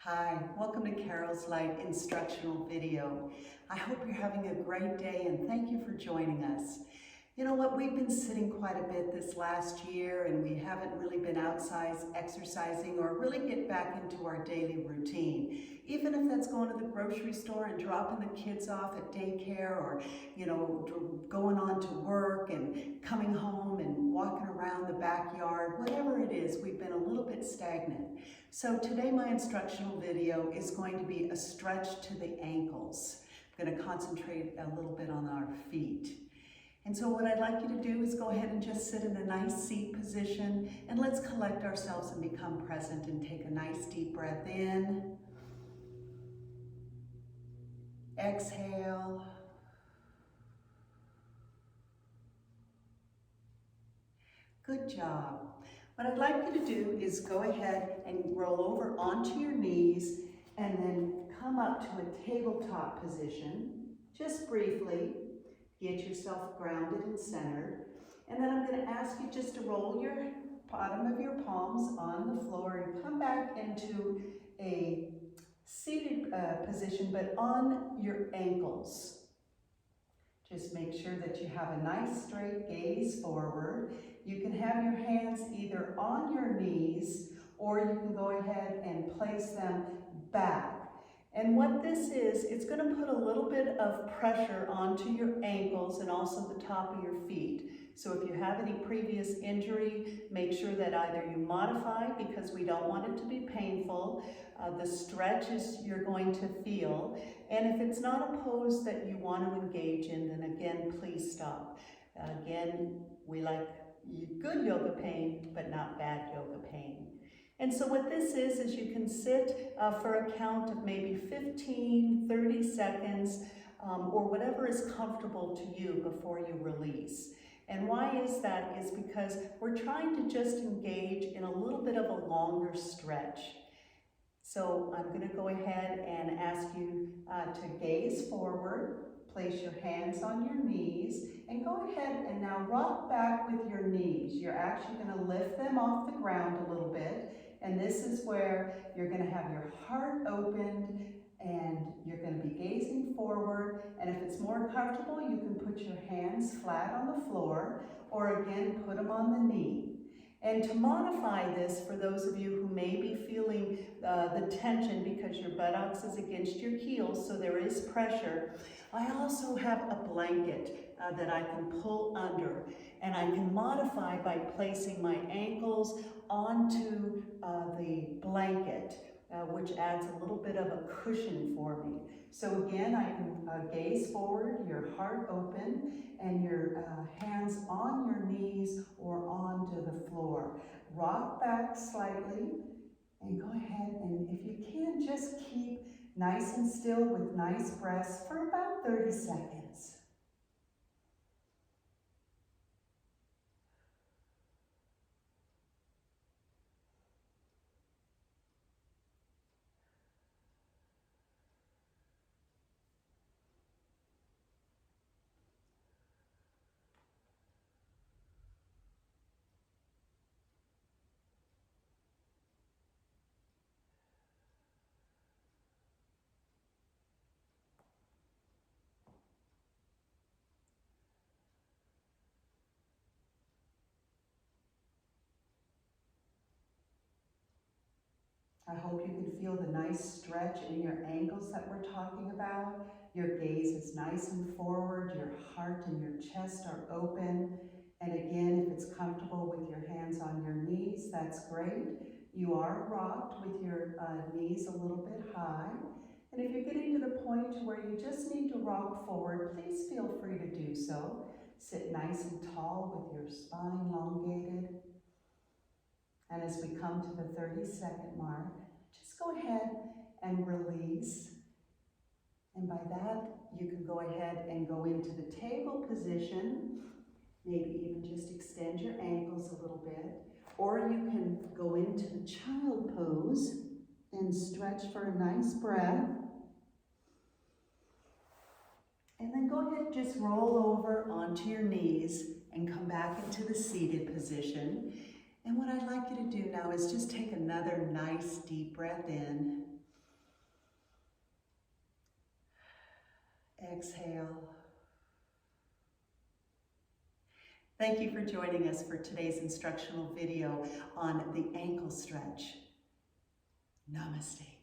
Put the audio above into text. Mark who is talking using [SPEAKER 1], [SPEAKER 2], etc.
[SPEAKER 1] Hi, welcome to Carolslight instructional video. I hope you're having a great day and thank you for joining us. You know what, we've been sitting quite a bit this last year and we haven't really been outside exercising or really get back into our daily routine. Even if that's going to the grocery store and dropping the kids off at daycare or, going on to work and coming home and walking around the backyard, whatever it is, we've been a little bit stagnant. So today my instructional video is going to be a stretch to the ankles. I'm going to concentrate a little bit on our feet. And so what I'd like you to do is go ahead and just sit in a nice seat position and let's collect ourselves and become present and take a nice deep breath in. Exhale. Good job. What I'd like you to do is go ahead and roll over onto your knees and then come up to a tabletop position, just briefly. Get yourself grounded and centered. And then I'm going to ask you just to roll your bottom of your palms on the floor and come back into a seated position, but on your ankles. Just make sure that you have a nice straight gaze forward. You can have your hands either on your knees or you can go ahead and place them back. And what this is, it's going to put a little bit of pressure onto your ankles and also the top of your feet. So if you have any previous injury, make sure that either you modify because we don't want it to be painful, the stretches you're going to feel, and if it's not a pose that you want to engage in, then again, please stop. Again, we like good yoga pain, but not bad yoga pain. And so what this is you can sit for a count of maybe 15, 30 seconds, or whatever is comfortable to you before you release. And why is that? Is because we're trying to just engage in a little bit of a longer stretch. So I'm going to go ahead and ask you to gaze forward, place your hands on your knees, and go ahead and now rock back with your knees. You're actually going to lift them off the ground a little bit. And this is where you're going to have your heart opened and you're going to be gazing forward. And if it's more comfortable, you can put your hands flat on the floor or again, put them on the knee. And to modify this, for those of you who may be feeling the tension because your buttocks is against your heels, so there is pressure, I also have a blanket that I can pull under. And I can modify by placing my ankles onto the blanket, which adds a little bit of a cushion for me. So again, I can gaze forward, your heart open, and your hands on your knees or onto the floor. Rock back slightly, and go ahead, and if you can, just keep nice and still with nice breaths for about 30 seconds. I hope you can feel the nice stretch in your ankles that we're talking about. Your gaze is nice and forward, your heart and your chest are open. And again, if it's comfortable with your hands on your knees, that's great. You are rocked with your knees a little bit high. And if you're getting to the point to where you just need to rock forward, please feel free to do so. Sit nice and tall with your spine elongated. And as we come to the 30-second mark, just go ahead and release. And by that, you can go ahead and go into the table position. Maybe even just extend your ankles a little bit. Or you can go into the child pose and stretch for a nice breath. And then go ahead and just roll over onto your knees and come back into the seated position. And what I'd like you to do now is just take another nice deep breath in Exhale. Thank you for joining us for today's instructional video on the ankle stretch. Namaste.